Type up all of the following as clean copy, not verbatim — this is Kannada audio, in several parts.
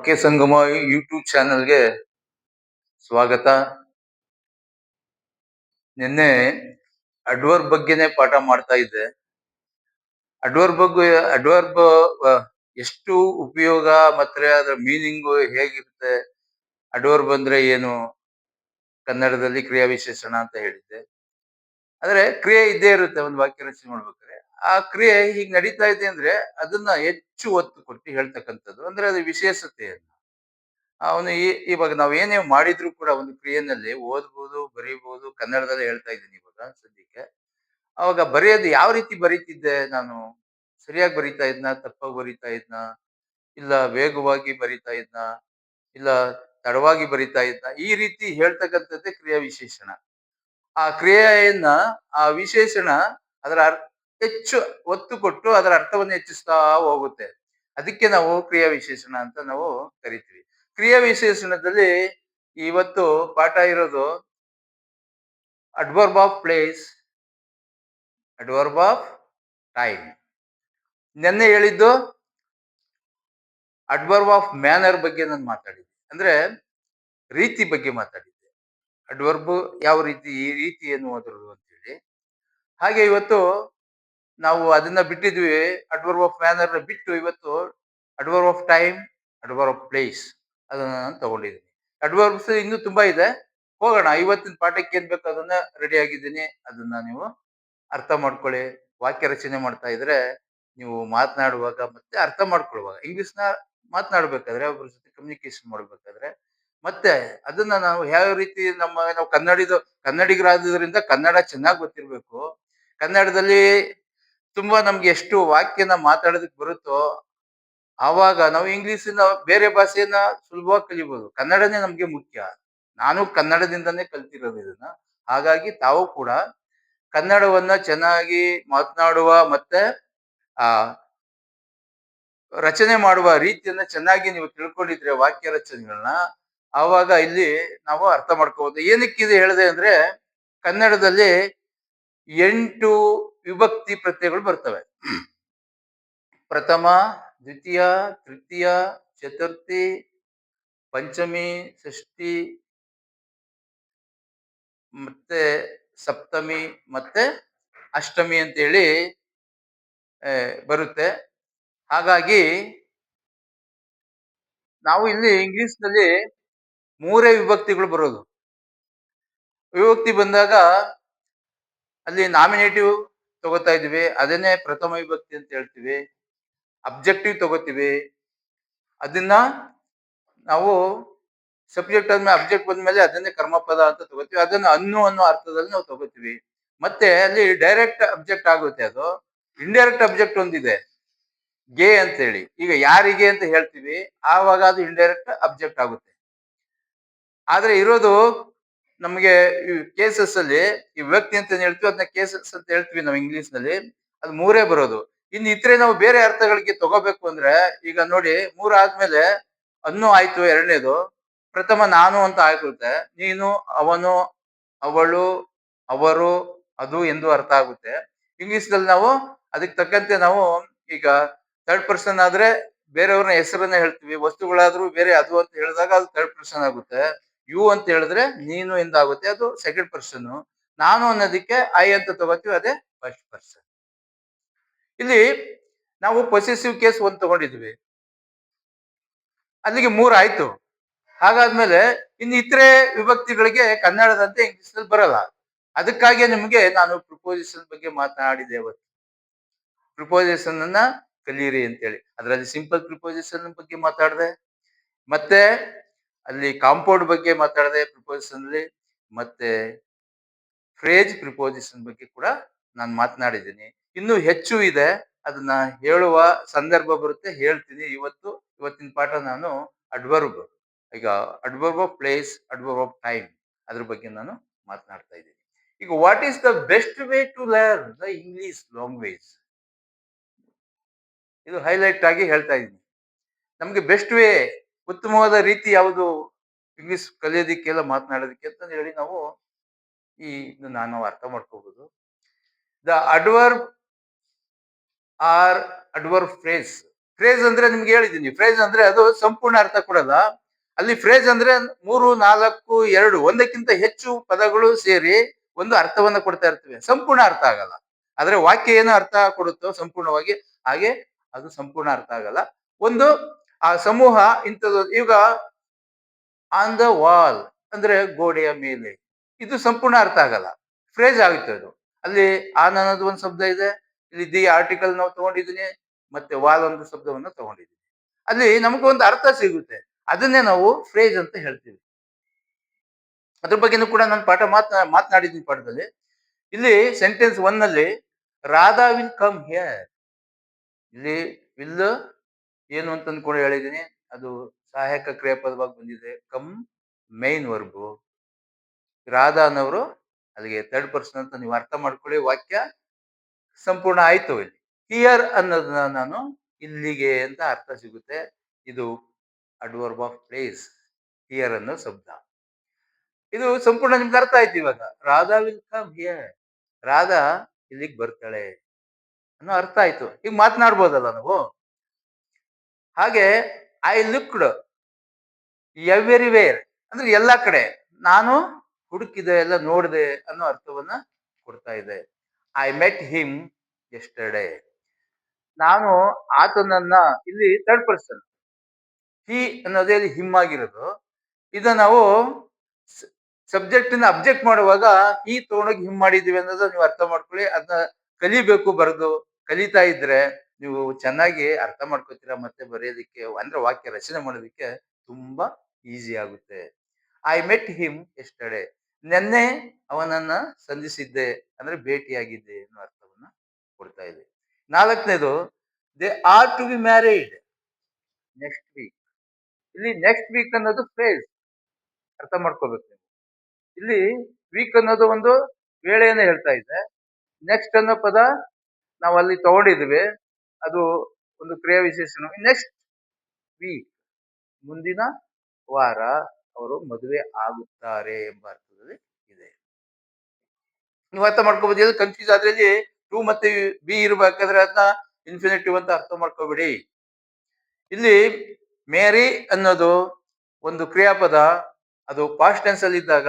ಕೆ ಸಂಗಮ ಯೂಟ್ಯೂಬ್ ಚಾನೆಲ್ಗೆ ಸ್ವಾಗತ. ನಿನ್ನೆ ಅಡ್ವರ್ಬ್ ಬಗ್ಗೆನೇ ಪಾಠ ಮಾಡ್ತಾ ಇದ್ದೆ. ಅಡ್ವರ್ಬ್ ಎಷ್ಟು ಉಪಯೋಗ ಮತ್ತೆ ಅದರ ಮೀನಿಂಗು ಹೇಗಿರುತ್ತೆ, ಅಡ್ವರ್ಬ್ ಅಂದ್ರೆ ಏನು, ಕನ್ನಡದಲ್ಲಿ ಕ್ರಿಯಾ ವಿಶೇಷಣ ಅಂತ ಹೇಳಿದ್ದೆ. ಆದ್ರೆ ಕ್ರಿಯೆ ಇದ್ದೇ ಇರುತ್ತೆ ಒಂದು ವಾಕ್ಯ ರಚನೆ ಮಾಡ್ಬೇಕಾದ್ರೆ. ಆ ಕ್ರಿಯೆ ಹೀಗ್ ನಡೀತಾ ಇದೆ ಅಂದ್ರೆ ಅದನ್ನ ಹೆಚ್ಚು ಒತ್ತು ಕೊಟ್ಟು ಹೇಳ್ತಕ್ಕಂಥದ್ದು, ಅಂದ್ರೆ ಅದು ವಿಶೇಷತೆಯನ್ನು ಅವನು ಇವಾಗ ನಾವ್ ಏನೇ ಮಾಡಿದ್ರು ಕೂಡ ಒಂದು ಕ್ರಿಯೆನಲ್ಲಿ ಓದ್ಬೋದು, ಬರೀಬಹುದು. ಕನ್ನಡದಲ್ಲೇ ಹೇಳ್ತಾ ಇದ್ದೀನಿ ಇವಾಗ ಸದ್ಯಕ್ಕೆ. ಅವಾಗ ಬರೆಯೋದು ಯಾವ ರೀತಿ ಬರೀತಿದ್ದೆ ನಾನು? ಸರಿಯಾಗಿ ಬರೀತಾ ಇದ್ನ, ತಪ್ಪಾಗಿ ಬರೀತಾ ಇದ್ನ, ಇಲ್ಲ ವೇಗವಾಗಿ ಬರೀತಾ ಇದ್ನ, ಇಲ್ಲ ತಡವಾಗಿ ಬರೀತಾ ಇದ್ನ, ಈ ರೀತಿ ಹೇಳ್ತಕ್ಕಂಥದ್ದೇ ಕ್ರಿಯಾ ವಿಶೇಷಣ. ಆ ಕ್ರಿಯೆಯನ್ನ, ಆ ವಿಶೇಷಣ ಅದರ ಹೆಚ್ಚು ಒತ್ತು ಕೊಟ್ಟು ಅದರ ಅರ್ಥವನ್ನು ಹೆಚ್ಚಿಸ್ತಾ ಹೋಗುತ್ತೆ. ಅದಕ್ಕೆ ನಾವು ಕ್ರಿಯಾ ವಿಶೇಷಣ ಅಂತ ನಾವು ಕರಿತೀವಿ. ಕ್ರಿಯಾ ವಿಶೇಷಣದಲ್ಲಿ ಇವತ್ತು ಪಾಠ ಇರೋದು adverb of place, adverb of time. ನೆನ್ನೆ ಹೇಳಿದ್ದು ಅಡ್ವರ್ಬ್ ಆಫ್ ಮ್ಯಾನರ್ ಬಗ್ಗೆ ನಾನು ಮಾತಾಡಿದ್ದೆ, ಅಂದ್ರೆ ರೀತಿ ಬಗ್ಗೆ ಮಾತಾಡಿದ್ದೆ. ಅಡ್ವರ್ಬ್ ಯಾವ ರೀತಿ, ಈ ರೀತಿ ಎನ್ನುವುದರದು ಅಂತೇಳಿ. ಹಾಗೆ ಇವತ್ತು ನಾವು ಅದನ್ನ ಬಿಟ್ಟಿದ್ವಿ, ಅಡ್ವರ್ಬ್ ಆಫ್ ಮ್ಯಾನರ್ ಬಿಟ್ಟು ಇವತ್ತು adverb of time, adverb of place ಅದನ್ನ ನಾನು ತಗೊಂಡಿದ್ದೀನಿ. ಅಡ್ವರ್ಬ್ಸ್ ಇನ್ನೂ ತುಂಬಾ ಇದೆ, ಹೋಗೋಣ. ಇವತ್ತಿನ ಪಾಠಕ್ಕೆ ಏನ್ ಬೇಕು ಅದನ್ನ ರೆಡಿ ಆಗಿದ್ದೀನಿ, ಅದನ್ನ ನೀವು ಅರ್ಥ ಮಾಡ್ಕೊಳ್ಳಿ. ವಾಕ್ಯ ರಚನೆ ಮಾಡ್ತಾ ಇದ್ರೆ ನೀವು ಮಾತನಾಡುವಾಗ ಮತ್ತೆ ಅರ್ಥ ಮಾಡ್ಕೊಳ್ಳುವಾಗ, ಇಂಗ್ಲಿಷ್ನ ಮಾತನಾಡ್ಬೇಕಾದ್ರೆ ಒಬ್ಬರ ಜೊತೆ ಕಮ್ಯುನಿಕೇಶನ್ ಮಾಡ್ಬೇಕಾದ್ರೆ ಮತ್ತೆ ಅದನ್ನ ನಾವು ಯಾವ ರೀತಿ ನಾವು ಕನ್ನಡಿಗರಾದ್ರಿಂದ ಕನ್ನಡ ಚೆನ್ನಾಗಿ ಗೊತ್ತಿರ್ಬೇಕು. ಕನ್ನಡದಲ್ಲಿ ತುಂಬಾ ನಮ್ಗೆ ಎಷ್ಟು ವಾಕ್ಯನ ಮಾತಾಡೋದಕ್ಕೆ ಬರುತ್ತೋ ಆವಾಗ ನಾವು ಇಂಗ್ಲಿಷಿನ ಬೇರೆ ಭಾಷೆಯನ್ನ ಸುಲಭವಾಗಿ ಕಲಿಬಹುದು. ಕನ್ನಡನೇ ನಮ್ಗೆ ಮುಖ್ಯ. ನಾನು ಕನ್ನಡದಿಂದನೇ ಕಲ್ತಿರೋದು ಇದನ್ನ. ಹಾಗಾಗಿ ತಾವು ಕೂಡ ಕನ್ನಡವನ್ನ ಚೆನ್ನಾಗಿ ಮಾತನಾಡುವ ಮತ್ತೆ ಆ ರಚನೆ ಮಾಡುವ ರೀತಿಯನ್ನ ಚೆನ್ನಾಗಿ ನೀವು ತಿಳ್ಕೊಂಡಿದ್ರೆ ವಾಕ್ಯ ರಚನೆಗಳನ್ನ, ಆವಾಗ ಇಲ್ಲಿ ನಾವು ಅರ್ಥ ಮಾಡ್ಕೋಬಹುದು. ಏನಕ್ಕೆ ಇದು ಹೇಳಿದೆ ಅಂದ್ರೆ, ಕನ್ನಡದಲ್ಲಿ 8 ವಿಭಕ್ತಿ ಪ್ರತ್ಯಯಗಳು ಬರ್ತವೆ. ಪ್ರಥಮ, ದ್ವಿತೀಯ, ತೃತೀಯ, ಚತುರ್ಥಿ, ಪಂಚಮಿ, ಷಷ್ಠಿ, ಮತ್ತೆ ಸಪ್ತಮಿ, ಮತ್ತೆ ಅಷ್ಟಮಿ ಅಂತೇಳಿ ಬರುತ್ತೆ. ಹಾಗಾಗಿ ನಾವು ಇಲ್ಲಿ ಇಂಗ್ಲಿಷ್ ನಲ್ಲಿ 3 ವಿಭಕ್ತಿಗಳು ಬರೋದು. ವಿಭಕ್ತಿ ಬಂದಾಗ ಅಲ್ಲಿ ನಾಮಿನೇಟಿವ್ ತಗೋತಾ ಇದೀವಿ, ಅದನ್ನೇ ಪ್ರಥಮ ವಿಭಕ್ತಿ ಅಂತ ಹೇಳ್ತೀವಿ. ಅಬ್ಜೆಕ್ಟಿವ್ ತಗೋತೀವಿ, ಅದನ್ನ ನಾವು ಸಬ್ಜೆಕ್ಟ್ ಆದ್ಮೇಲೆ ಅಬ್ಜೆಕ್ಟ್ ಬಂದ್ಮೇಲೆ ಅದನ್ನೇ ಕರ್ಮಪದ ಅಂತ ತಗೋತೀವಿ. ಅದನ್ನ ಅನ್ನೋ ಅರ್ಥದಲ್ಲಿ ನಾವು ತಗೋತೀವಿ. ಮತ್ತೆ ಅಲ್ಲಿ ಡೈರೆಕ್ಟ್ ಅಬ್ಜೆಕ್ಟ್ ಆಗುತ್ತೆ. ಅದು ಇಂಡೈರೆಕ್ಟ್ ಅಬ್ಜೆಕ್ಟ್ ಒಂದಿದೆ, ಗೆ ಅಂತ ಹೇಳಿ. ಈಗ ಯಾರಿಗೆ ಅಂತ ಹೇಳ್ತೀವಿ, ಆವಾಗ ಅದು ಇಂಡೈರೆಕ್ಟ್ ಅಬ್ಜೆಕ್ಟ್ ಆಗುತ್ತೆ. ಆದ್ರೆ ಇರೋದು ನಮಗೆ ಈ ಕೇಸಸ್ ಅಲ್ಲಿ ಈ ವ್ಯಕ್ತಿ ಅಂತ ಹೇಳ್ತೀವಿ, ಅದನ್ನ ಕೇಸಸ್ ಅಂತ ಹೇಳ್ತೀವಿ ನಾವು ಇಂಗ್ಲಿಷ್ ನಲ್ಲಿ. ಅದು 3 ಬರೋದು. ಇನ್ನು ಇತರೆ ನಾವು ಬೇರೆ ಅರ್ಥಗಳಿಗೆ ತಗೋಬೇಕು ಅಂದ್ರೆ, ಈಗ ನೋಡಿ 3 ಆದ್ಮೇಲೆ ಅನ್ನು ಆಯ್ತು ಎರಡನೇದು. ಪ್ರಥಮ ನಾನು ಅಂತ ಆಗುತ್ತೆ. ನೀನು, ಅವನು, ಅವಳು, ಅವರು, ಅದು ಎಂದು ಅರ್ಥ ಆಗುತ್ತೆ. ಇಂಗ್ಲಿಷ್ ನಲ್ಲಿ ನಾವು ಅದಕ್ಕೆ ತಕ್ಕಂತೆ ನಾವು ಈಗ ಥರ್ಡ್ ಪರ್ಸನ್ ಆದ್ರೆ ಬೇರೆಯವ್ರನ್ನ ಹೆಸರನ್ನ ಹೇಳ್ತೀವಿ. ವಸ್ತುಗಳಾದ್ರೂ ಬೇರೆ ಅದು ಅಂತ ಹೇಳಿದಾಗ ಅದು ಥರ್ಡ್ ಪರ್ಸನ್ ಆಗುತ್ತೆ. ಯು ಅಂತ ಹೇಳಿದ್ರೆ ನೀನು ಎಂದಾಗುತ್ತೆ, ಅದು ಸೆಕೆಂಡ್ ಪರ್ಸನ್. ನಾನು ಅನ್ನೋದಕ್ಕೆ ಐ ಅಂತ ತಗೋತೀವಿ, ಅದೇ ಫಸ್ಟ್ ಪರ್ಸನ್. ಇಲ್ಲಿ ನಾವು ಪೊಸೆಸಿವ್ ಕೇಸ್ 1 ತಗೊಂಡಿದ್ವಿ, ಅಲ್ಲಿಗೆ 3 ಆಯ್ತು. ಹಾಗಾದ್ಮೇಲೆ ಇನ್ನು ಇತರೆ ವಿಭಕ್ತಿಗಳಿಗೆ ಕನ್ನಡದಂತೆ ಇಂಗ್ಲಿಷ್ ನಲ್ಲಿ ಬರಲ್ಲ. ಅದಕ್ಕಾಗಿ ನಿಮಗೆ ನಾನು ಪ್ರಿಪೋಸಿಷನ್ ಬಗ್ಗೆ ಮಾತನಾಡಿದೆ ಇವತ್ತು. ಪ್ರಿಪೋಸಿಷನ್ ಅನ್ನ ಕಲಿಯಿರಿ ಅಂತೇಳಿ. ಅದರಲ್ಲಿ ಸಿಂಪಲ್ ಪ್ರಿಪೋಸಿಷನ್ ಬಗ್ಗೆ ಮಾತಾಡಿದೆ, ಮತ್ತೆ ಅಲ್ಲಿ ಕಾಂಪೌಂಡ್ ಬಗ್ಗೆ ಮಾತಾಡಿದೆ ಪ್ರಿಪೋಸಿಷನ್ ಅಲ್ಲಿ, ಮತ್ತೆ ಫ್ರೇಜ್ ಪ್ರಿಪೋಸಿಷನ್ ಬಗ್ಗೆ ಕೂಡ ನಾನು ಮಾತನಾಡಿದ್ದೀನಿ. ಇನ್ನೂ ಹೆಚ್ಚು ಇದೆ, ಅದನ್ನ ಹೇಳುವ ಸಂದರ್ಭ ಬರುತ್ತೆ, ಹೇಳ್ತೀನಿ. ಇವತ್ತಿನ ಪಾಠ ನಾನು ಅಡ್ವರ್ಬ್, ಈಗ adverb of place, adverb of time, ಅದ್ರ ಬಗ್ಗೆ ನಾನು ಮಾತನಾಡ್ತಾ ಇದ್ದೀನಿ. ಈಗ what is the best way to learn the English language, ಇದು ಹೈಲೈಟ್ ಆಗಿ ಹೇಳ್ತಾ ಇದ್ದೀನಿ. ನಮ್ಗೆ ಬೆಸ್ಟ್ ವೇ, ಉತ್ತಮವಾದ ರೀತಿ ಯಾವುದು ಇಂಗ್ಲಿಷ್ ಕಲಿಯೋದಿಕ್ಕೆಲ್ಲ ಮಾತನಾಡೋದಕ್ಕೆ ಅಂತ ಹೇಳಿ ನಾವು ನಾನು ಅರ್ಥ ಮಾಡ್ಕೋಬಹುದು. The adverb or adverb phrase phrase ಅಂದ್ರೆ ನಿಮ್ಗೆ ಹೇಳಿದೀನಿ, ಫ್ರೇಸ್ ಅಂದ್ರೆ ಅದು ಸಂಪೂರ್ಣ ಅರ್ಥ ಕೊಡಲ್ಲ. ಅಲ್ಲಿ ಫ್ರೇಸ್ ಅಂದ್ರೆ 3, 4, 2 ಒಂದಕ್ಕಿಂತ ಹೆಚ್ಚು ಪದಗಳು ಸೇರಿ ಒಂದು ಅರ್ಥವನ್ನ ಕೊಡ್ತಾ ಇರ್ತವೆ. ಸಂಪೂರ್ಣ ಅರ್ಥ ಆಗಲ್ಲ. ಆದ್ರೆ ವಾಕ್ಯ ಏನು ಅರ್ಥ ಕೊಡುತ್ತೋ ಸಂಪೂರ್ಣವಾಗಿ, ಹಾಗೆ ಅದು ಸಂಪೂರ್ಣ ಅರ್ಥ ಆಗಲ್ಲ. ಒಂದು ಆ ಸಮೂಹ ಇಂಥದ್ದು. ಈಗ ಆನ್ ದ ವಾಲ್ ಅಂದ್ರೆ ಗೋಡೆಯ ಮೇಲೆ, ಇದು ಸಂಪೂರ್ಣ ಅರ್ಥ ಆಗಲ್ಲ, ಫ್ರೇಸ್ ಆಗುತ್ತೆ ಅದು. ಅಲ್ಲಿ ಆನ್ ಅನ್ನೋದು ಒಂದು ಶಬ್ದ ಇದೆ, ಇಲ್ಲಿ ದಿ ಆರ್ಟಿಕಲ್ ನಾವು ತಗೊಂಡಿದ್ದೀನಿ, ಮತ್ತೆ ವಾಲ್ ಒಂದು ಶಬ್ದವನ್ನು ತಗೊಂಡಿದ್ದೀನಿ. ಅಲ್ಲಿ ನಮಗೊಂದು ಅರ್ಥ ಸಿಗುತ್ತೆ, ಅದನ್ನೇ ನಾವು ಫ್ರೇಸ್ ಅಂತ ಹೇಳ್ತೀವಿ. ಅದ್ರ ಬಗ್ಗೆನೂ ಕೂಡ ನಾನು ಮಾತನಾಡಿದ್ದೀನಿ ಪಾಠದಲ್ಲಿ. ಇಲ್ಲಿ ಸೆಂಟೆನ್ಸ್ 1 ನಲ್ಲಿ ರಾಧಾ ವಿಲ್ ಕಮ್ ಹಿಯರ್, ಇಲ್ಲಿ ವಿಲ್ ಏನು ಅಂತ ಕೂಡ ಹೇಳಿದ್ದೀನಿ, ಅದು ಸಹಾಯಕ ಕ್ರಿಯಾಪದವಾಗಿ ಬಂದಿದೆ. ಕಮ್ ಮೈನ್ ವರ್ಬು, ರಾಧಾ ಅನ್ನೋರು ಅಲ್ಲಿಗೆ ಥರ್ಡ್ ಪರ್ಸನ್ ಅಂತ ನೀವು ಅರ್ಥ ಮಾಡ್ಕೊಳ್ಳಿ, ವಾಕ್ಯ ಸಂಪೂರ್ಣ ಆಯ್ತು. ಇಲ್ಲಿ ಹಿಯರ್ ಅನ್ನೋದನ್ನ ನಾನು ಇಲ್ಲಿಗೆ ಅಂತ ಅರ್ಥ ಸಿಗುತ್ತೆ. ಇದು ಅಡ್ವರ್ಬ್ ಆಫ್ ಪ್ಲೇಸ್, ಹಿಯರ್ ಅನ್ನೋ ಶಬ್ದ. ಇದು ಸಂಪೂರ್ಣ ನಿಮ್ಗೆ ಅರ್ಥ ಆಯ್ತು ಇವಾಗ. Radha will come here, Radha ಇಲ್ಲಿಗೆ ಬರ್ತಾಳೆ ಅನ್ನೋ ಅರ್ಥ ಆಯ್ತು. ಈಗ ಮಾತನಾಡ್ಬೋದಲ್ಲ ನಾವು. ಹಾಗೆ ಐ ಲುಕ್ಡ್ ಎವ್ರಿವೇರ್ ಅಂದ್ರೆ ಎಲ್ಲಾ ಕಡೆ, ನಾನು ಹುಡುಕಿದೆ, ಎಲ್ಲ ನೋಡಿದೆ ಅನ್ನೋ ಅರ್ಥವನ್ನ ಕೊಡ್ತಾ ಇದೆ. ಐ ಮೆಟ್ ಹಿಮ್ ಯೆಸ್ಟರ್ಡೇ, ನಾನು ಆತನನ್ನ, ಇಲ್ಲಿ ಥರ್ಡ್ ಪರ್ಸನ್, ಹಿ ಅನ್ನೋದೇ ಹಿಮ್ ಆಗಿರೋದು. ಇದನ್ನ ನಾವು ಸಬ್ಜೆಕ್ಟ್ ಇಂದ ಅಬ್ಜೆಕ್ಟ್ ಮಾಡುವಾಗ ಈ ತಗೊಂಡೋಗಿ ಹಿಮ್ ಮಾಡಿದೀವಿ ಅನ್ನೋದು ನೀವು ಅರ್ಥ ಮಾಡ್ಕೊಳ್ಳಿ. ಅದನ್ನ ಕಲಿಬೇಕು, ಬರೆದು ಕಲಿತಾ ಇದ್ರೆ ನೀವು ಚೆನ್ನಾಗಿ ಅರ್ಥ ಮಾಡ್ಕೋತೀರಾ, ಮತ್ತೆ ಬರೆಯೋದಿಕ್ಕೆ ಅಂದ್ರೆ ವಾಕ್ಯ ರಚನೆ ಮಾಡೋದಿಕ್ಕೆ ತುಂಬಾ ಈಸಿ ಆಗುತ್ತೆ. ಐ ಮೆಟ್ ಹಿಮ್ ಎಸ್ಟರ್ಡೇ, ನೆನ್ನೆ ಅವನನ್ನ ಸಂಧಿಸಿದ್ದೆ ಅಂದ್ರೆ ಭೇಟಿಯಾಗಿದ್ದೆ ಅನ್ನೋ ಅರ್ಥವನ್ನ ಕೊಡ್ತಾ ಇದೆ. 4ನೇದು, they are to be married next week, ಇಲ್ಲಿ ನೆಕ್ಸ್ಟ್ ವೀಕ್ ಅನ್ನೋದು ಫ್ರೇಸ್, ಅರ್ಥ ಮಾಡ್ಕೋಬೇಕು ನೀವು. ಇಲ್ಲಿ ವೀಕ್ ಅನ್ನೋದು ಒಂದು ವೇಳೆಯನ್ನ ಹೇಳ್ತಾ ಇದೆ. ನೆಕ್ಸ್ಟ್ ಅನ್ನೋ ಪದ ನಾವು ಅಲ್ಲಿ ತಗೊಂಡಿದ್ವಿ, ಅದು ಒಂದು ಕ್ರಿಯಾ ವಿಶೇಷಣ. ನೆಕ್ಸ್ಟ್ ವೀಕ್, ಮುಂದಿನ ವಾರ ಅವರು ಮದುವೆ ಆಗುತ್ತಾರೆ ಎಂಬ ಅರ್ಥದಲ್ಲಿ ಇದೆ. ನೀವು ಅರ್ಥ ಮಾಡ್ಕೋಬಹುದು. ಎಲ್ಲಿ ಕನ್ಫ್ಯೂಸ್ ಆದ್ರೆ ಇಲ್ಲಿ ಟು ಮತ್ತೆ ಬಿ ಇರ್ಬೇಕಾದ್ರೆ ಅದನ್ನ ಇನ್ಫಿನಿಟಿವ್ ಅಂತ ಅರ್ಥ ಮಾಡ್ಕೋಬೇಡಿ. ಇಲ್ಲಿ ಮೇರಿ ಅನ್ನೋದು ಒಂದು ಕ್ರಿಯಾಪದ, ಅದು ಪಾಸ್ಟ್ ಟೆನ್ಸ್ ಅಲ್ಲಿ ಇದ್ದಾಗ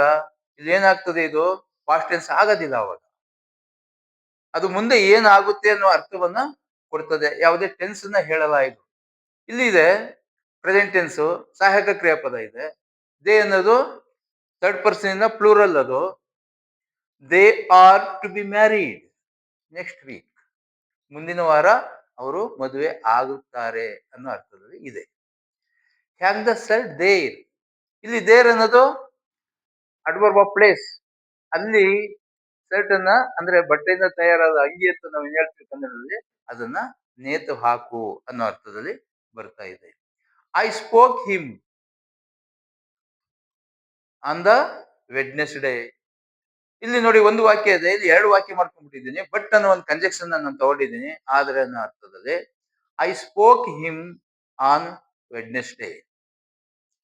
ಇಲ್ಲಿ ಏನಾಗ್ತದೆ, ಇದು ಪಾಸ್ಟ್ ಟೆನ್ಸ್ ಆಗೋದಿಲ್ಲ. ಅವಾಗ ಅದು ಮುಂದೆ ಏನಾಗುತ್ತೆ ಅನ್ನೋ ಅರ್ಥವನ್ನ ಕೊಡ್ತದೆ, ಯಾವುದೇ ಟೆನ್ಸ್ ನ ಹೇಳಲ್ಲ. ಇದು ಇಲ್ಲಿ ಇದೆ ಪ್ರೆಸೆಂಟ್ ಟೆನ್ಸ್, ಸಹಾಯಕ ಕ್ರಿಯಾಪದ ಇದೆ. ದೇ ಅನ್ನೋದು ಥರ್ಡ್ ಪರ್ಸನ್ ಇಂದ ಪ್ಲೂರಲ್, ಅದು they are to be married next week, ಮುಂದಿನ ವಾರ ಅವರು ಮದುವೆ ಆಗುತ್ತಾರೆ ಅನ್ನೋ ಅರ್ಥದಲ್ಲಿ ಇದೆ. ಹ್ಯಾಂಗ್ ದ ಶರ್ಟ್ ದೇರ್, ಇಲ್ಲಿ ದೇರ್ ಅನ್ನೋದು ಅಡ್ವರ್ಬ್ ಆಫ್ ಪ್ಲೇಸ್. ಅಲ್ಲಿ ಶರ್ಟ್ ಅನ್ನ ಅಂದ್ರೆ ಬಟ್ಟೆಯಿಂದ ತಯಾರಾದ ಅಂಗಿ ಅಂತ ನಾವು ಏನ್ ಹೇಳ್ತೀವಿ ಕನ್ನಡದಲ್ಲಿ, ಅದನ್ನ ನೇತು ಹಾಕು ಅನ್ನೋ ಅರ್ಥದಲ್ಲಿ ಬರ್ತಾ ಇದೆ. I spoke him on the Wednesday, ಇಲ್ಲಿ ನೋಡಿ ಒಂದು ವಾಕ್ಯ ಇದೆ, ಇಲ್ಲಿ 2 ವಾಕ್ಯ ಮಾಡ್ಕೊಂಡ್ಬಿಟ್ಟಿದ್ದೀನಿ. ಬಟ್ ಅನ್ನೋ ಒಂದು ಕಂಜೆಕ್ಷನ್ ನಾನು ತಗೊಂಡಿದ್ದೀನಿ, ಆದ್ರೆ ಅನ್ನೋ ಅರ್ಥದಲ್ಲಿ. I spoke him on Wednesday,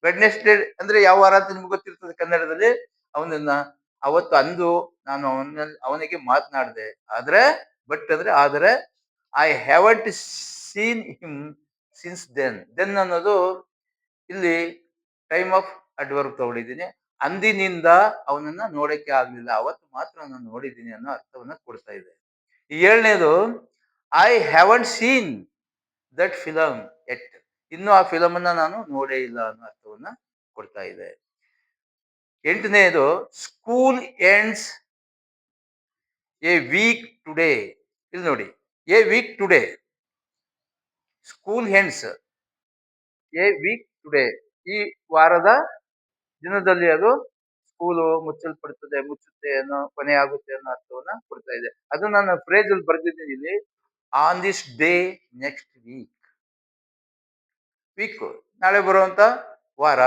Wednesday ಅಂದ್ರೆ ಯಾವ ವಾರ ಅಂತ ನಿಮ್ಗೆ ಗೊತ್ತಿರ್ತದೆ ಕನ್ನಡದಲ್ಲಿ. ಅವನನ್ನ ಅವತ್ತು ಅಂದು ನಾನು ಅವನಿಗೆ ಮಾತನಾಡಿದೆ. ಆದ್ರೆ ಬಟ್ ಅಂದ್ರೆ ಆದರೆ, I haven't seen him since then, then ಅನ್ನೋದು ಇಲ್ಲಿ ಟೈಮ್ ಆಫ್ ಅಡ್ವರ್ಬ್ ತಗೊಂಡಿದ್ದೀನಿ. ಅಂದಿನಿಂದ ಅವನನ್ನ ನೋಡಕ್ಕೆ ಆಗ್ಲಿಲ್ಲ, ಅವತ್ತು ಮಾತ್ರ ನಾನು ನೋಡಿದ್ದೀನಿ ಅನ್ನೋ ಅರ್ಥವನ್ನ ಕೊಡ್ತಾ ಇದೆ. ಈ 7ನೇದು, I haven't seen that film yet, ಇನ್ನು ಆ ಫಿಲಮ್ ಅನ್ನ ನಾನು ನೋಡೇ ಇಲ್ಲ ಅನ್ನೋ ಅರ್ಥವನ್ನ ಕೊಡ್ತಾ ಇದೆ. 8ನೇದು, school ends a week today, ಇಲ್ಲಿ ನೋಡಿ a week today, school ends a week today, ಈ ವಾರದ ದಿನದಲ್ಲಿ ಅದು ಸ್ಕೂಲು ಮುಚ್ಚಲ್ಪಡುತ್ತದೆ, ಮುಚ್ಚುತ್ತೆ ಅನ್ನೋ, ಕೊನೆ ಆಗುತ್ತೆ ಅನ್ನೋ ಅರ್ಥವನ್ನ ಕೊಡ್ತಾ ಇದೆ. ಅದು ನಾನು ಫ್ರೇಸ್ ಅಲ್ಲಿ ಬರ್ದಿದ್ದೀನಿ ಇಲ್ಲಿ, on this day next week, week ನಾಳೆ ಬರುವಂತ ವಾರ,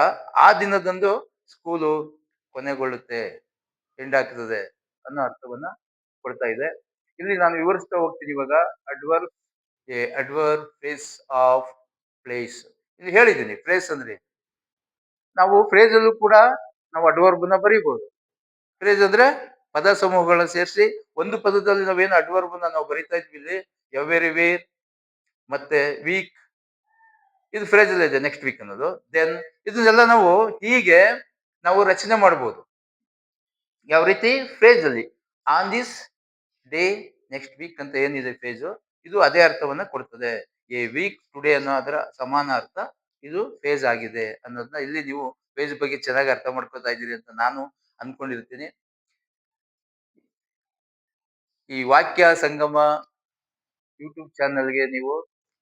ಆ ದಿನದಂದು ಸ್ಕೂಲು ಕೊನೆಗೊಳ್ಳುತ್ತೆ, ಎಂಡ್ ಆಗ್ತದೆ ಅನ್ನೋ ಅರ್ಥವನ್ನ ಕೊಡ್ತಾ ಇದೆ. ಇಲ್ಲಿ ನಾನು ವಿವರಿಸ್ತಾ ಹೋಗ್ತೀನಿ ಇವಾಗ. Adverb adverb phrase of place, ಇಲ್ಲಿ ಹೇಳಿದ್ದೀನಿ ಫ್ರೇಸ್ ಅಂದ್ರೆ. ನಾವು ಫ್ರೇಸ್ ಅಲ್ಲೂ ಕೂಡ ನಾವು ಅಡ್ವರ್ಬ್ ನ ಬರೀಬಹುದು. ಫ್ರೇಸ್ ಅಂದ್ರೆ ಪದ ಸಮೂಹಗಳನ್ನ ಸೇರಿಸಿ ಒಂದು ಪದದಲ್ಲಿ ನಾವೇನು ಅಡ್ವರ್ಬ್ ನಾವು ಬರಿತಾ ಇದ್ವಿ ಇಲ್ಲಿ, ಎವ್ರಿ ವೇರ್ ಮತ್ತೆ ವೀಕ್ ಇದು ಫ್ರೇಜಲ್ ಇದೆ ನೆಕ್ಸ್ಟ್ ವೀಕ್ ಅನ್ನೋದು. ದೆನ್ ಇದನ್ನೆಲ್ಲ ನಾವು ಹೀಗೆ ನಾವು ರಚನೆ ಮಾಡ್ಬೋದು. ಯಾವ ರೀತಿ? ಫ್ರೇಸ್ ಅಲ್ಲಿ on this day next weak ಅಂತ ಏನಿದೆ ಫೇಜು, ಇದು ಅದೇ ಅರ್ಥವನ್ನ ಕೊಡ್ತದೆ. ಎ ವೀಕ್ ಟುಡೇ ಅನ್ನೋ ಅದರ ಸಮಾನ ಅರ್ಥ ಇದು ಫೇಸ್ ಆಗಿದೆ ಅನ್ನೋದನ್ನ ಇಲ್ಲಿ ನೀವು ಫೇಸ್ ಬಗ್ಗೆ ಚೆನ್ನಾಗಿ ಅರ್ಥ ಮಾಡ್ಕೊತಾ ಇದ್ದೀರಿ ಅಂತ ನಾನು ಅನ್ಕೊಂಡಿರ್ತೀನಿ. ಈ ವಾಕ್ಯ ಸಂಗಮ ಯೂಟ್ಯೂಬ್ ಚಾನಲ್ಗೆ ನೀವು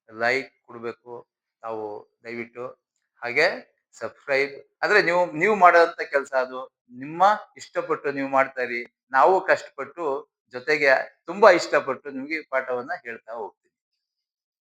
ಲೈಕ್ ಕೊಡಬೇಕು ತಾವು ದಯವಿಟ್ಟು. ಹಾಗೆ ಸಬ್ಸ್ಕ್ರೈಬ್ ಆದ್ರೆ ನೀವು ಮಾಡೋಂಥ ಕೆಲಸ ಅದು. ನಿಮ್ಮ ಇಷ್ಟಪಟ್ಟು ನೀವು ಮಾಡ್ತಾ ಇರಿ. ನಾವು ಕಷ್ಟಪಟ್ಟು ಜೊತೆಗೆ ತುಂಬಾ ಇಷ್ಟಪಟ್ಟು ನಿಮ್ಗೆ ಈ ಪಾಠವನ್ನ ಹೇಳ್ತಾ ಹೋಗ್ತೀವಿ.